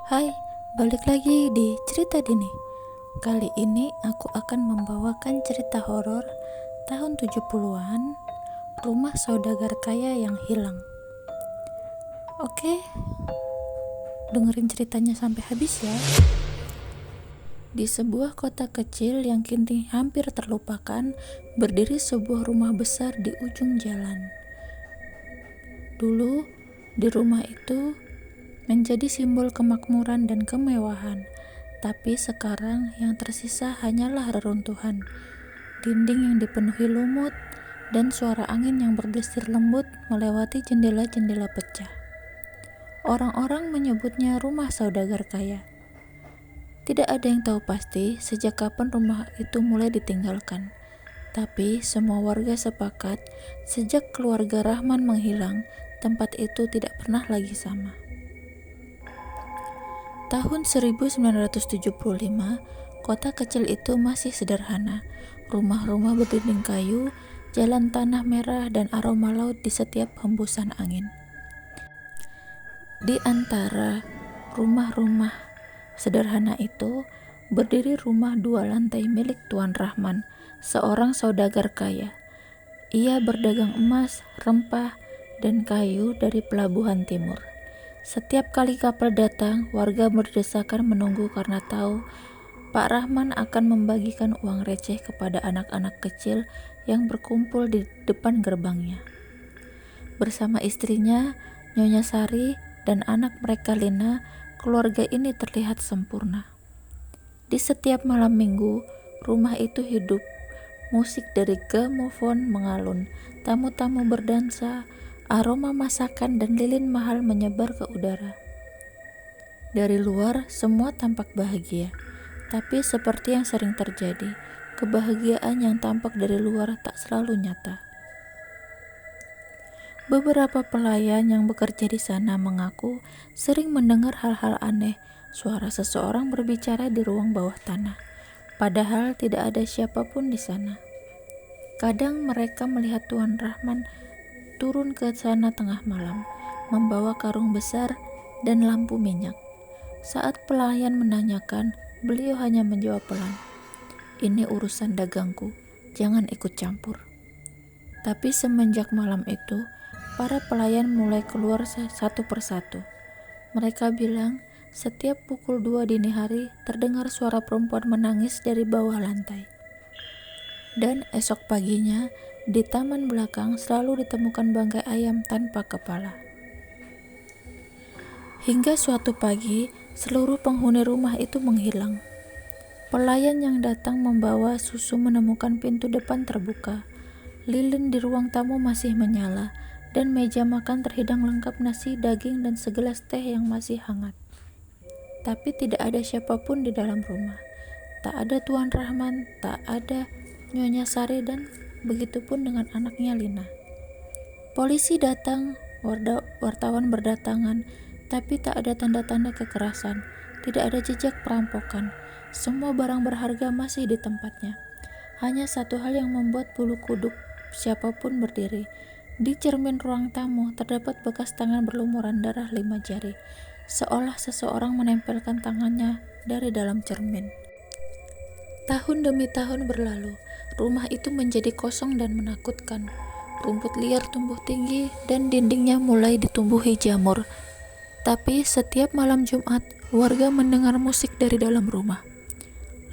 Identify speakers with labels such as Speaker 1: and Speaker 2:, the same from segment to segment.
Speaker 1: Hai, balik lagi di Cerita Dini. Kali ini aku akan membawakan cerita horor tahun 70-an, Rumah Saudagar Kaya yang Hilang. Oke, dengerin ceritanya sampai habis ya. Di sebuah kota kecil yang kini hampir terlupakan, berdiri sebuah rumah besar di ujung jalan. Dulu, di rumah itu menjadi simbol kemakmuran dan kemewahan, tapi sekarang yang tersisa hanyalah reruntuhan, dinding yang dipenuhi lumut, dan suara angin yang berdesir lembut melewati jendela-jendela pecah. Orang-orang menyebutnya rumah saudagar kaya. Tidak ada yang tahu pasti sejak kapan rumah itu mulai ditinggalkan. Tapi semua warga sepakat sejak keluarga Rahman menghilang, tempat itu tidak pernah lagi sama. Tahun 1975, kota kecil itu masih sederhana. Rumah-rumah berdinding kayu, jalan tanah merah, dan aroma laut di setiap hembusan angin. Di antara rumah-rumah sederhana itu, berdiri rumah 2 lantai milik Tuan Rahman, seorang saudagar kaya. Ia berdagang emas, rempah, dan kayu dari pelabuhan timur. Setiap kali kapal datang, warga berdesakan menunggu karena tahu Pak Rahman akan membagikan uang receh kepada anak-anak kecil yang berkumpul di depan gerbangnya. Bersama istrinya, Nyonya Sari, dan anak mereka Lina, keluarga ini terlihat sempurna. Di setiap malam minggu, rumah itu hidup. Musik dari gramofon mengalun, tamu-tamu berdansa, aroma masakan dan lilin mahal menyebar ke udara. Dari luar, semua tampak bahagia. Tapi seperti yang sering terjadi, kebahagiaan yang tampak dari luar tak selalu nyata. Beberapa pelayan yang bekerja di sana mengaku sering mendengar hal-hal aneh, suara seseorang berbicara di ruang bawah tanah, padahal tidak ada siapapun di sana. Kadang mereka melihat Tuan Rahman turun ke sana tengah malam, membawa karung besar dan lampu minyak. Saat pelayan menanyakan, beliau hanya menjawab pelan, "Ini urusan dagangku, jangan ikut campur." Tapi semenjak malam itu, para pelayan mulai keluar satu persatu. Mereka bilang, setiap pukul 2 dini hari terdengar suara perempuan menangis dari bawah lantai. Dan esok paginya, di taman belakang selalu ditemukan bangkai ayam tanpa kepala. Hingga suatu pagi, seluruh penghuni rumah itu menghilang. Pelayan yang datang membawa susu menemukan pintu depan terbuka. Lilin di ruang tamu masih menyala, dan meja makan terhidang lengkap nasi, daging, dan segelas teh yang masih hangat. Tapi tidak ada siapapun di dalam rumah. Tak ada Tuan Rahman, tak ada Nyonya Sari, dan begitupun dengan anaknya Lina. Polisi datang, wartawan berdatangan, tapi tak ada tanda-tanda kekerasan, tidak ada jejak perampokan. Semua barang berharga masih di tempatnya. Hanya satu hal yang membuat bulu kuduk siapapun berdiri. Di cermin ruang tamu terdapat bekas tangan berlumuran darah 5 jari, seolah seseorang menempelkan tangannya dari dalam cermin. Tahun demi tahun berlalu, rumah itu menjadi kosong dan menakutkan. Rumput liar tumbuh tinggi dan dindingnya mulai ditumbuhi jamur. Tapi setiap malam Jumat, warga mendengar musik dari dalam rumah.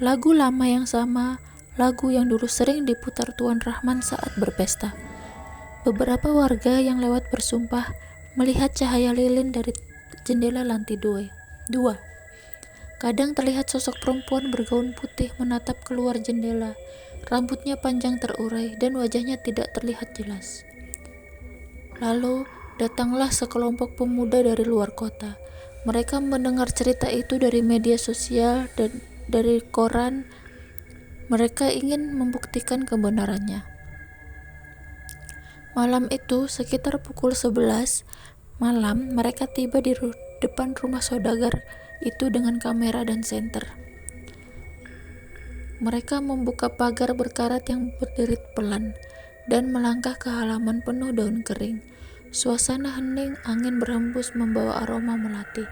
Speaker 1: Lagu lama yang sama, lagu yang dulu sering diputar Tuan Rahman saat berpesta. Beberapa warga yang lewat bersumpah melihat cahaya lilin dari jendela lantai 2. Kadang terlihat sosok perempuan bergaun putih menatap keluar jendela. Rambutnya panjang terurai dan wajahnya tidak terlihat jelas. Lalu datanglah sekelompok pemuda dari luar kota. Mereka mendengar cerita itu dari media sosial dan dari koran. Mereka ingin membuktikan kebenarannya. Malam itu, sekitar pukul 11 malam, mereka tiba di depan rumah saudagar itu dengan kamera dan senter. Mereka membuka pagar berkarat yang berderit pelan dan melangkah ke halaman penuh daun kering. Suasana hening, angin berhembus membawa aroma melati.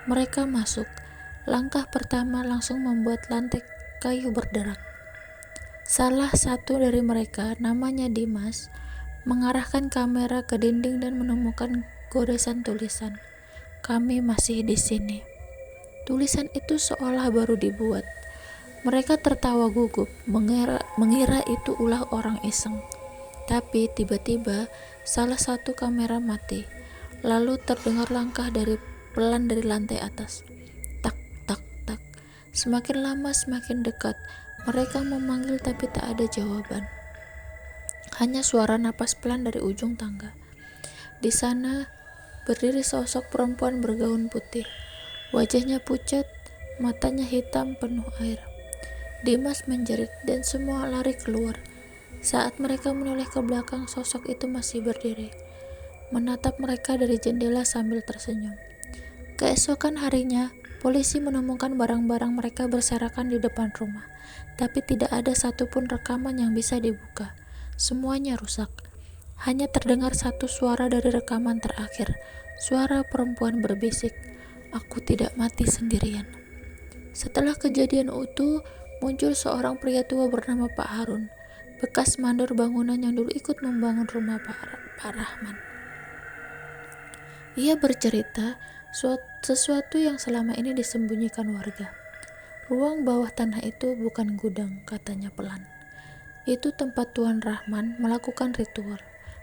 Speaker 1: Mereka masuk. Langkah pertama langsung membuat lantai kayu berderak. Salah satu dari mereka, namanya Dimas, mengarahkan kamera ke dinding dan menemukan goresan tulisan. "Kami masih di sini." Tulisan itu seolah baru dibuat. Mereka tertawa gugup, mengira itu ulah orang iseng. Tapi tiba-tiba salah satu kamera mati. Lalu terdengar langkah pelan dari lantai atas. Tak, tak, tak. Semakin lama semakin dekat. Mereka memanggil tapi tak ada jawaban. Hanya suara napas pelan dari ujung tangga. Di sana berdiri sosok perempuan bergaun putih. Wajahnya pucat, matanya hitam penuh air. Dimas menjerit dan semua lari keluar. Saat mereka menoleh ke belakang, sosok itu masih berdiri, menatap mereka dari jendela sambil tersenyum. Keesokan harinya, polisi menemukan barang-barang mereka berserakan di depan rumah, tapi tidak ada satupun rekaman yang bisa dibuka. Semuanya rusak. Hanya terdengar satu suara dari rekaman terakhir. Suara perempuan berbisik, "Aku tidak mati sendirian." Setelah kejadian itu, muncul seorang pria tua bernama Pak Harun, bekas mandor bangunan yang dulu ikut membangun rumah Pak Rahman. Ia bercerita sesuatu yang selama ini disembunyikan warga. "Ruang bawah tanah itu bukan gudang," katanya pelan. "Itu tempat Tuan Rahman melakukan ritual.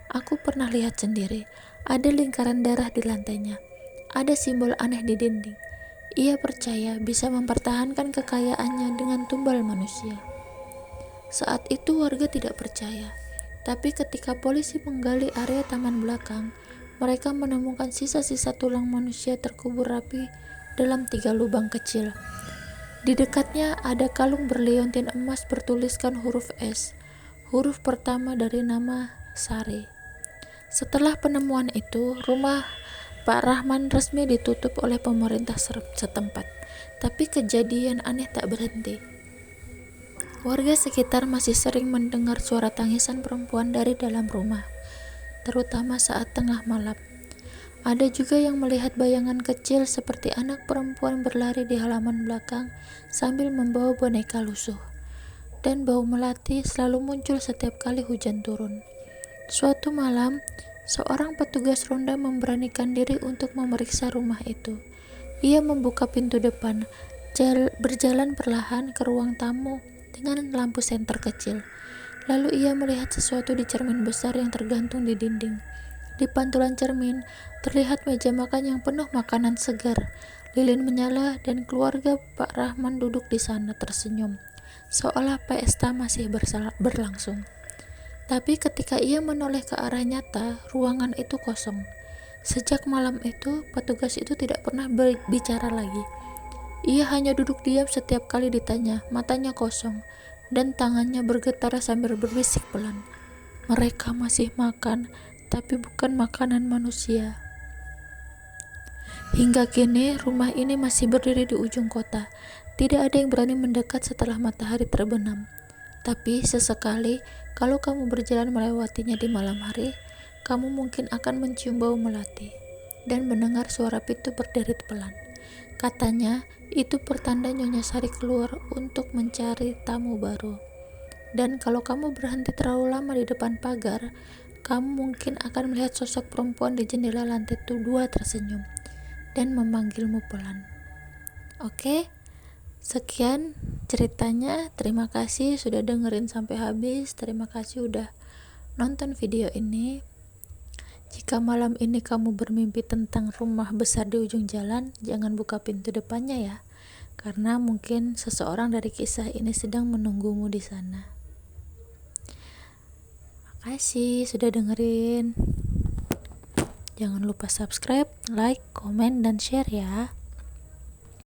Speaker 1: Aku pernah lihat sendiri. Ada lingkaran darah di lantainya. Ada simbol aneh di dinding. Ia percaya bisa mempertahankan kekayaannya dengan tumbal manusia." Saat itu warga tidak percaya, tapi ketika polisi menggali area taman belakang, mereka menemukan sisa-sisa tulang manusia terkubur rapi dalam 3 lubang kecil. Di dekatnya ada kalung berliontin emas bertuliskan huruf S, huruf pertama dari nama Sari. Setelah penemuan itu, rumah Pak Rahman resmi ditutup oleh pemerintah setempat. Tapi kejadian aneh tak berhenti. Warga sekitar masih sering mendengar suara tangisan perempuan dari dalam rumah, terutama saat tengah malam. Ada juga yang melihat bayangan kecil seperti anak perempuan berlari di halaman belakang sambil membawa boneka lusuh. Dan bau melati selalu muncul setiap kali hujan turun. Suatu malam, seorang petugas ronda memberanikan diri untuk memeriksa rumah itu. Ia membuka pintu depan, berjalan perlahan ke ruang tamu dengan lampu senter kecil. Lalu ia melihat sesuatu di cermin besar yang tergantung di dinding. Di pantulan cermin, terlihat meja makan yang penuh makanan segar. Lilin menyala dan keluarga Pak Rahman duduk di sana tersenyum, seolah pesta masih berlangsung. Tapi ketika ia menoleh ke arah nyata, ruangan itu kosong. Sejak malam itu, petugas itu tidak pernah berbicara lagi. Ia hanya duduk diam setiap kali ditanya, matanya kosong, dan tangannya bergetar sambil berbisik pelan. "Mereka masih makan, tapi bukan makanan manusia." Hingga kini, rumah ini masih berdiri di ujung kota. Tidak ada yang berani mendekat setelah matahari terbenam. Tapi sesekali, kalau kamu berjalan melewatinya di malam hari, kamu mungkin akan mencium bau melati dan mendengar suara pintu berderit pelan. Katanya, itu pertanda Nyonya Sari keluar untuk mencari tamu baru. Dan kalau kamu berhenti terlalu lama di depan pagar, kamu mungkin akan melihat sosok perempuan di jendela lantai 2 tersenyum dan memanggilmu pelan. Oke? Sekian ceritanya. Terima kasih sudah dengerin sampai habis. Terima kasih udah nonton video ini. Jika malam ini kamu bermimpi tentang rumah besar di ujung jalan, jangan buka pintu depannya ya, karena mungkin seseorang dari kisah ini sedang menunggumu di sana. Makasih sudah dengerin. Jangan lupa subscribe, like, komen, dan share ya.